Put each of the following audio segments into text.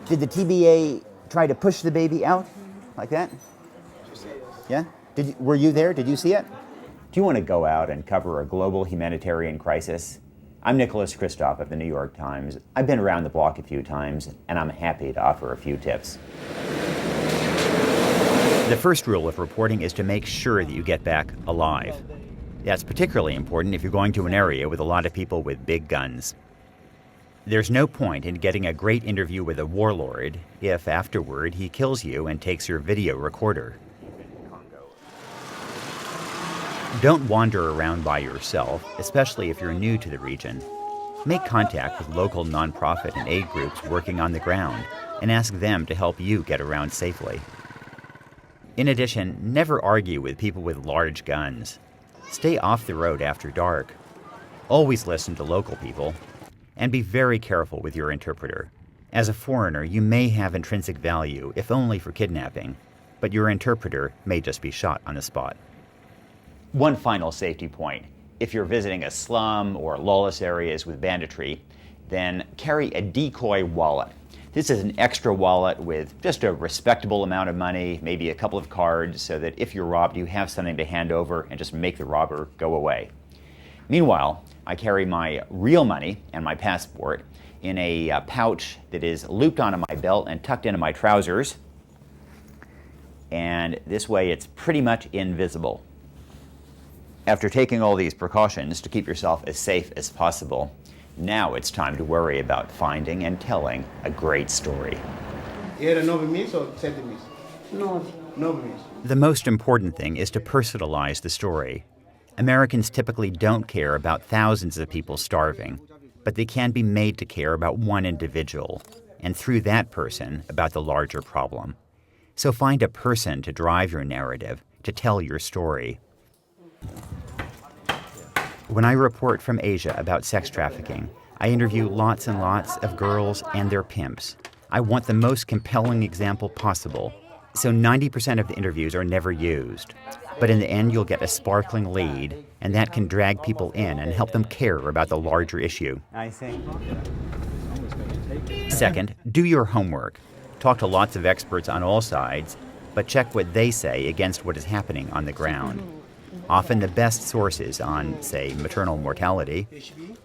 Did the TBA try to push the baby out like that? Yeah? Were you there? Did you see it? Do you want to go out and cover a global humanitarian crisis? I'm Nicholas Kristof of the New York Times. I've been around the block a few times, and I'm happy to offer a few tips. The first rule of reporting is to make sure that you get back alive. That's particularly important if you're going to an area with a lot of people with big guns. There's no point in getting a great interview with a warlord if afterward he kills you and takes your video recorder. Don't wander around by yourself, especially if you're new to the region. Make contact with local nonprofit and aid groups working on the ground and ask them to help you get around safely. In addition, never argue with people with large guns. Stay off the road after dark. Always listen to local people. And be very careful with your interpreter. As a foreigner, you may have intrinsic value, if only for kidnapping, but your interpreter may just be shot on the spot. One final safety point. If you're visiting a slum or lawless areas with banditry, then carry a decoy wallet. This is an extra wallet with just a respectable amount of money, maybe a couple of cards, so that if you're robbed, you have something to hand over and just make the robber go away. Meanwhile, I carry my real money and my passport in a pouch that is looped onto my belt and tucked into my trousers. And this way it's pretty much invisible. After taking all these precautions to keep yourself as safe as possible, now it's time to worry about finding and telling a great story. Era 9 meses or 7 meses? 9 meses. The most important thing is to personalize the story. Americans typically don't care about thousands of people starving, but they can be made to care about one individual, and through that person, about the larger problem. So find a person to drive your narrative, to tell your story. When I report from Asia about sex trafficking, I interview lots and lots of girls and their pimps. I want the most compelling example possible, so 90% of the interviews are never used. But in the end, you'll get a sparkling lead, and that can drag people in and help them care about the larger issue. I see. Second, do your homework. Talk to lots of experts on all sides, but check what they say against what is happening on the ground. Often the best sources on, say, maternal mortality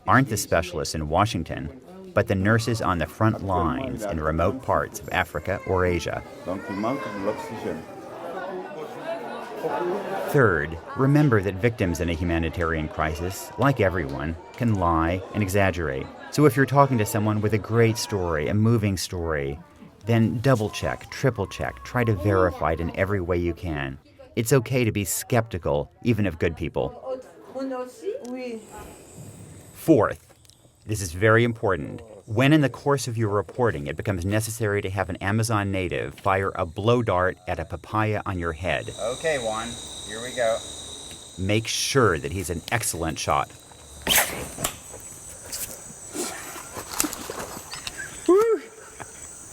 aren't the specialists in Washington, but the nurses on the front lines in remote parts of Africa or Asia. Third, remember that victims in a humanitarian crisis, like everyone, can lie and exaggerate. So if you're talking to someone with a great story, a moving story, then double-check, triple-check, try to verify it in every way you can. It's okay to be skeptical, even of good people. Fourth, this is very important. When in the course of your reporting it becomes necessary to have an Amazon native fire a blow dart at a papaya on your head. Okay, Juan, here we go. Make sure that he's an excellent shot.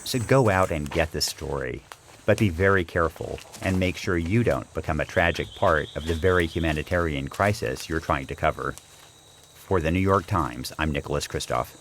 So go out and get the story. But be very careful and make sure you don't become a tragic part of the very humanitarian crisis you're trying to cover. For the New York Times, I'm Nicholas Kristof.